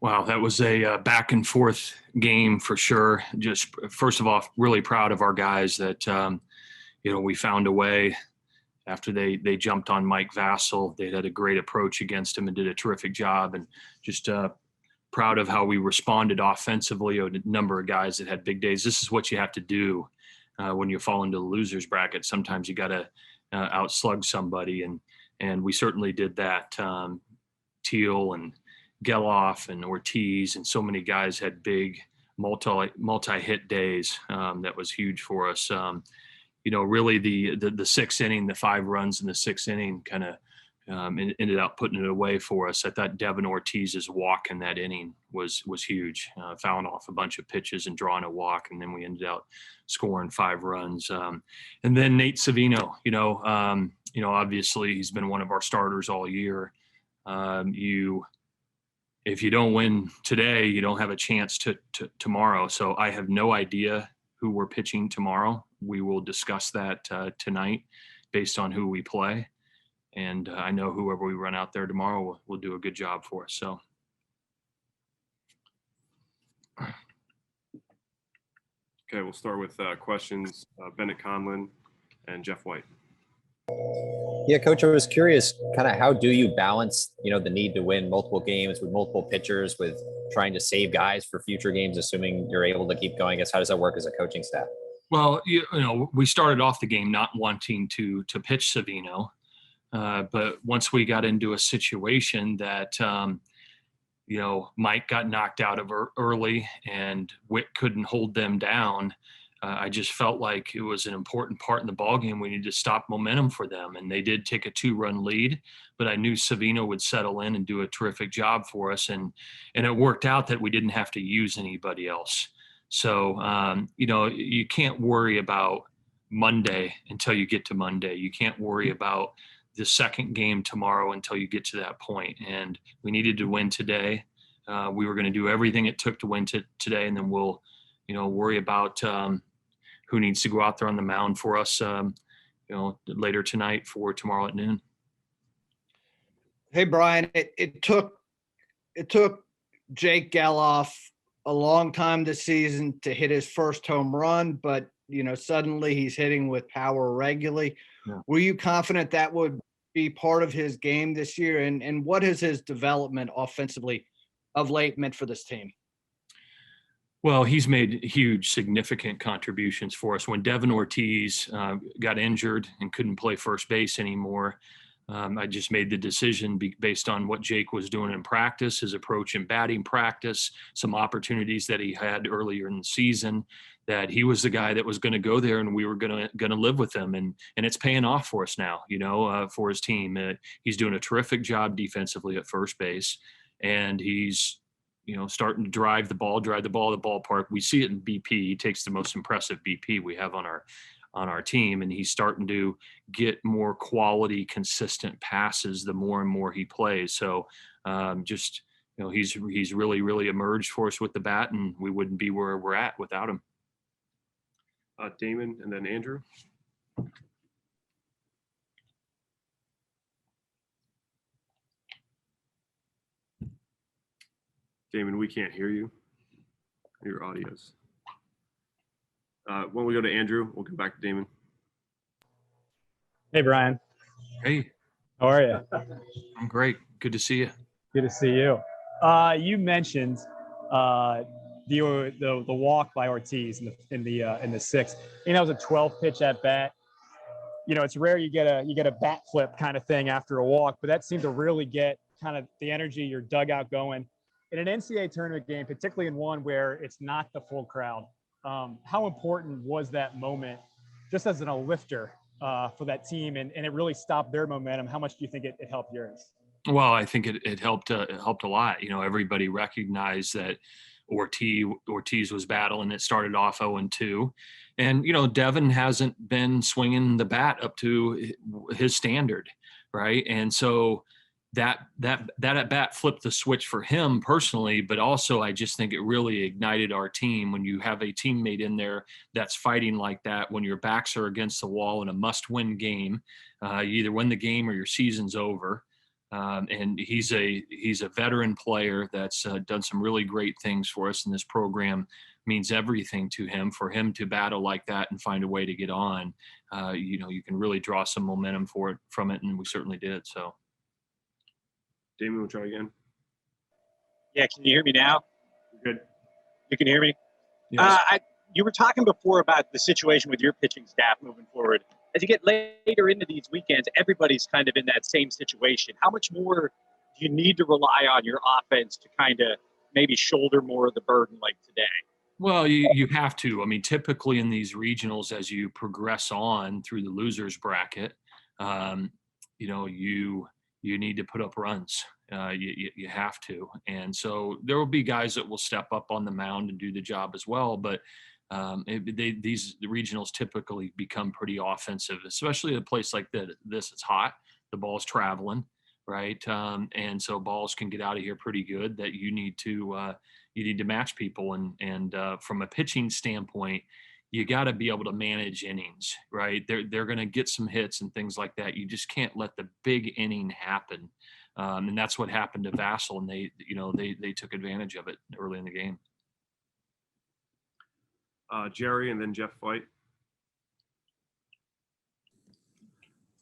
Wow, that was a back and forth game for sure. Just first of all, really proud of our guys that we found a way after they jumped on Mike Vassell. They had a great approach against him and did a terrific job. And just proud of how we responded offensively. A number of guys that had big days. This is what you have to do when you fall into the losers bracket. Sometimes you got to outslug somebody, and we certainly did that. Teal and Geloff and Ortiz and so many guys had big multi-hit days. That was huge for us. Really the sixth inning, the 5 runs in the sixth inning kind of ended up putting it away for us. I thought Devin Ortiz's walk in that inning was huge, fouling off a bunch of pitches and drawing a walk, and then we ended up scoring 5 runs. And then Nate Savino, obviously he's been one of our starters all year. If you don't win today, you don't have a chance to tomorrow. So I have no idea who we're pitching tomorrow. We will discuss that tonight based on who we play. And I know whoever we run out there tomorrow will do a good job for us. So. Okay, we'll start with questions. Bennett Conlon and Jeff White. Yeah, Coach, I was curious, kind of how do you balance, the need to win multiple games with multiple pitchers, with trying to save guys for future games, assuming you're able to keep going? I guess how does that work as a coaching staff? Well, we started off the game not wanting to pitch Savino, but once we got into a situation that Mike got knocked out of early and Witt couldn't hold them down. I just felt like it was an important part in the ballgame. We needed to stop momentum for them. And they did take a 2-run lead, but I knew Savino would settle in and do a terrific job for us. And it worked out that we didn't have to use anybody else. So, you can't worry about Monday until you get to Monday. You can't worry about the second game tomorrow until you get to that point. And we needed to win today. We were going to do everything it took to win today. And then we'll, worry about who needs to go out there on the mound for us, later tonight for tomorrow at noon. Hey, Brian, it took Jake Geloff a long time this season to hit his first home run, but suddenly he's hitting with power regularly. Yeah. Were you confident that would be part of his game this year? And what has his development offensively of late meant for this team? Well, he's made huge, significant contributions for us. When Devin Ortiz got injured and couldn't play first base anymore, I just made the decision based on what Jake was doing in practice, his approach in batting practice, some opportunities that he had earlier in the season, that he was the guy that was going to go there and we were going to live with him. And it's paying off for us now, for his team. He's doing a terrific job defensively at first base, and he's starting to drive the ball to the ballpark. We see it in BP. He takes the most impressive BP we have on our team, and he's starting to get more quality, consistent passes the more and more he plays. So he's really, really emerged for us with the bat, and we wouldn't be where we're at without him. Damon and then Andrew. Damon, we can't hear you. Your audio's. When we go to Andrew, we'll come back to Damon. Hey, Brian. Hey. How are you? I'm great. Good to see you. Good to see you. You mentioned the walk by Ortiz in the sixth. That was a 12-pitch at bat. It's rare you get a bat flip kind of thing after a walk, but that seemed to really get kind of the energy, your dugout going. In an NCAA tournament game, particularly in one where it's not the full crowd, how important was that moment just as a lifter for that team, and it really stopped their momentum? How much do you think it helped yours? Well, I think it helped a lot. Everybody recognized that Ortiz was battling. It started off 0-2. And, Devin hasn't been swinging the bat up to his standard, right? And so that at bat flipped the switch for him personally, but also I just think it really ignited our team. When you have a teammate in there that's fighting like that, when your backs are against the wall in a must-win game, you either win the game or your season's over. And he's a veteran player that's done some really great things for us, and this program means everything to him. For him to battle like that and find a way to get on, you can really draw some momentum from it, and we certainly did. So, Damien, we'll try again. Yeah, can you hear me now? Good. You can hear me? yes. You were talking before about the situation with your pitching staff moving forward. As you get later into these weekends, everybody's kind of in that same situation. How much more do you need to rely on your offense to kind of maybe shoulder more of the burden like today? Well, you have to. I mean, typically in these regionals, as you progress on through the losers bracket, you need to put up runs. You have to, and so there will be guys that will step up on the mound and do the job as well. But the regionals typically become pretty offensive, especially at a place like this. It's hot, the ball's traveling, right, and so balls can get out of here pretty good. That you need to match people, and from a pitching standpoint, you got to be able to manage innings, right? They're going to get some hits and things like that. You just can't let the big inning happen, and that's what happened to Vassal, and they took advantage of it early in the game. Jerry and then Jeff White.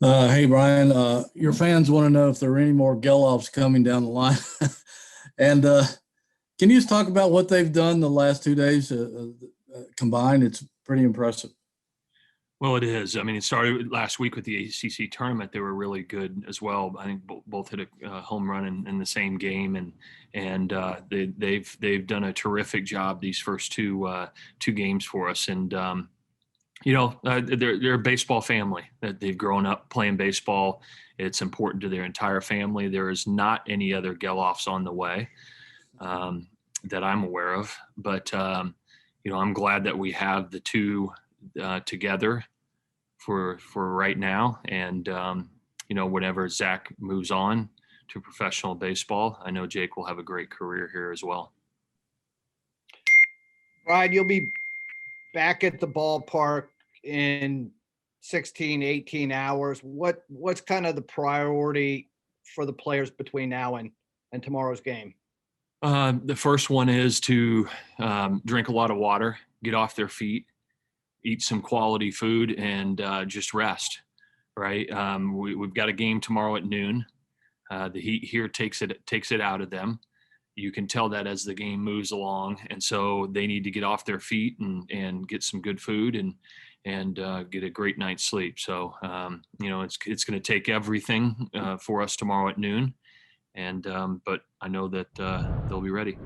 Hey, Brian, your fans want to know if there are any more Geloffs coming down the line. And can you just talk about what they've done the last 2 days combined? It's pretty impressive. Well, it is. I mean, it started last week with the ACC tournament. They were really good as well. I think both hit a home run in the same game, and they've done a terrific job these first two games for us. And they're a baseball family that they've grown up playing baseball. It's important to their entire family. There is not any other Geloffs on the way that I'm aware of, but I'm glad that we have the two together for right now, and whenever Zach moves on to professional baseball, I know Jake will have a great career here as well. Ryan, you'll be back at the ballpark in 16, 18 hours. What's kind of the priority for the players between now and tomorrow's game? The first one is to drink a lot of water, get off their feet, eat some quality food, and just rest, right? We've got a game tomorrow at noon. The heat here takes it out of them. You can tell that as the game moves along, and so they need to get off their feet and get some good food and get a great night's sleep. So it's going to take everything for us tomorrow at noon, and but I know that they'll be ready.